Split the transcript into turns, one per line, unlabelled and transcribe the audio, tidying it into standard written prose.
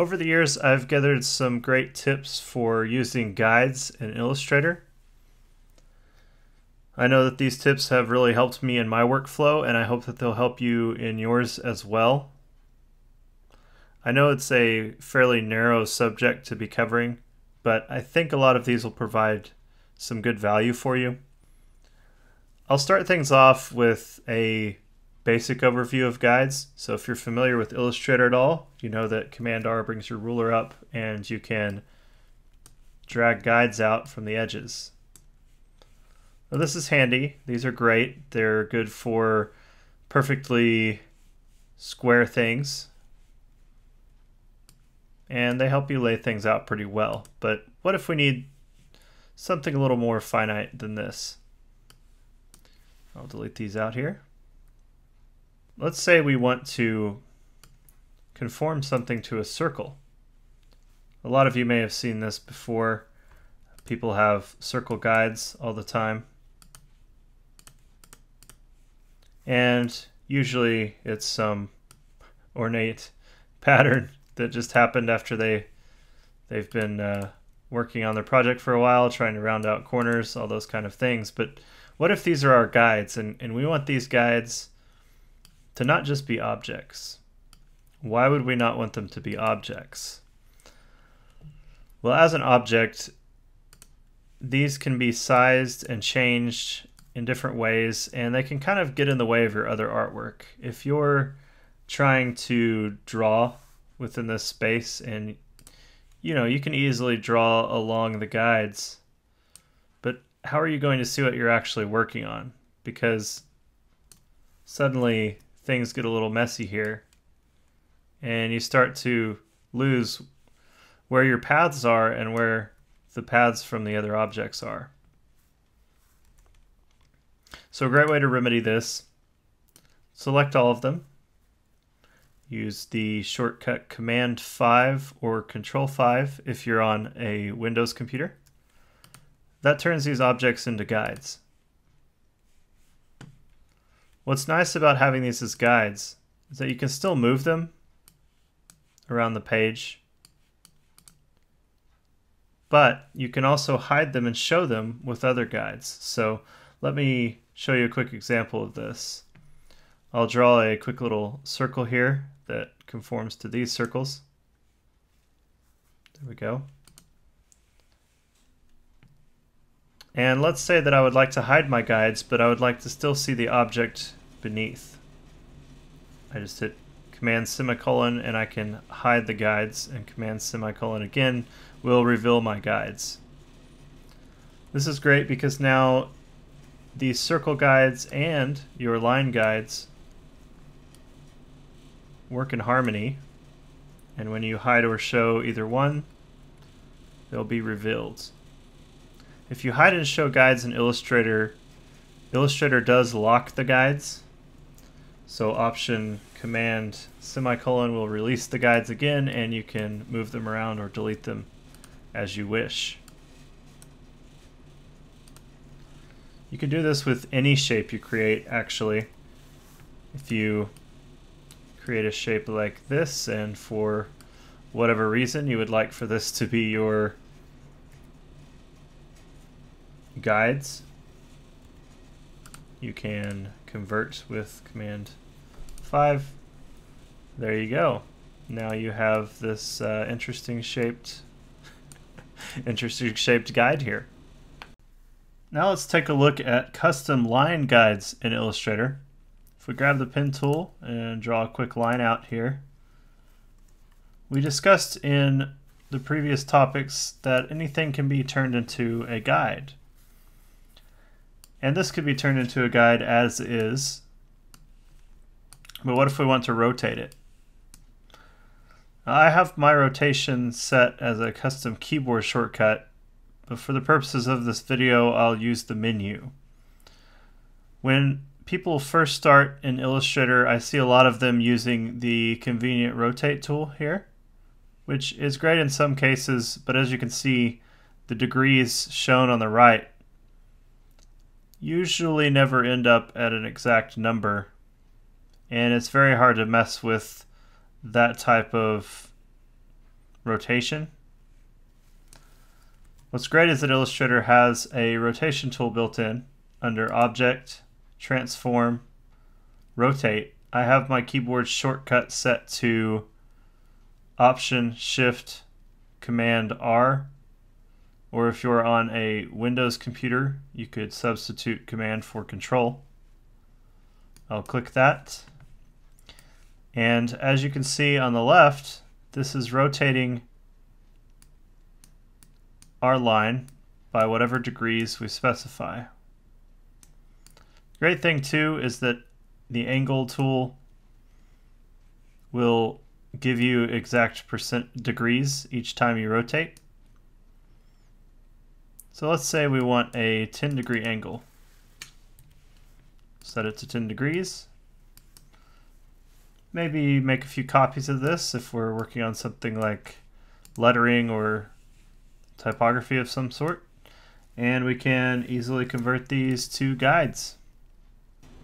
Over the years, I've gathered some great tips for using guides in Illustrator. I know that these tips have really helped me in my workflow, and I hope that they'll help you in yours as well. I know it's a fairly narrow subject to be covering, but I think a lot of these will provide some good value for you. I'll start things off with a basic overview of guides. So if you're familiar with Illustrator at all, you know that Command R brings your ruler up and you can drag guides out from the edges. Now this is handy. These are great. They're good for perfectly square things, and they help you lay things out pretty well. But what if we need something a little more finite than this? I'll delete these out here. Let's say we want to conform something to a circle. A lot of you may have seen this before. People have circle guides all the time. And usually it's some ornate pattern that just happened after they've been working on their project for a while, trying to round out corners, all those kind of things. But what if these are our guides, and we want these guides to not just be objects? Why would we not want them to be objects? Well, as an object, these can be sized and changed in different ways, and they can kind of get in the way of your other artwork. If you're trying to draw within this space, and you can easily draw along the guides, but how are you going to see what you're actually working on? Because suddenly things get a little messy here, and you start to lose where your paths are and where the paths from the other objects are. So a great way to remedy this: select all of them, use the shortcut Command 5 or Control 5 if you're on a Windows computer. That turns these objects into guides. What's nice about having these as guides is that you can still move them around the page, but you can also hide them and show them with other guides. So let me show you a quick example of this. I'll draw a quick little circle here that conforms to these circles. There we go. And let's say that I would like to hide my guides, but I would like to still see the object beneath. I just hit Command semicolon and I can hide the guides, and Command semicolon again will reveal my guides. This is great because now these circle guides and your line guides work in harmony, and when you hide or show either one, they'll be revealed. If you hide and show guides in Illustrator, Illustrator does lock the guides. So Option Command semicolon will release the guides again, and you can move them around or delete them as you wish. You can do this with any shape you create, actually. If you create a shape like this, and for whatever reason you would like for this to be your guides, you can convert with Command 5. There you go. Now you have this interesting shaped guide here. Now let's take a look at custom line guides in Illustrator. If we grab the pen tool and draw a quick line out here, we discussed in the previous topics that anything can be turned into a guide. And this could be turned into a guide as is, but what if we want to rotate it? I have my rotation set as a custom keyboard shortcut, but for the purposes of this video, I'll use the menu. When people first start in Illustrator, I see a lot of them using the convenient rotate tool here, which is great in some cases, but as you can see, the degrees shown on the right usually never end up at an exact number, and it's very hard to mess with that type of rotation. What's great is that Illustrator has a rotation tool built in under Object, Transform, Rotate. I have my keyboard shortcut set to Option Shift Command R, or if you're on a Windows computer, you could substitute Command for Control. I'll click that. And as you can see on the left, this is rotating our line by whatever degrees we specify. Great thing too is that the angle tool will give you exact degrees each time you rotate. So let's say we want a 10-degree angle. Set it to 10 degrees. Maybe make a few copies of this if we're working on something like lettering or typography of some sort. And we can easily convert these to guides.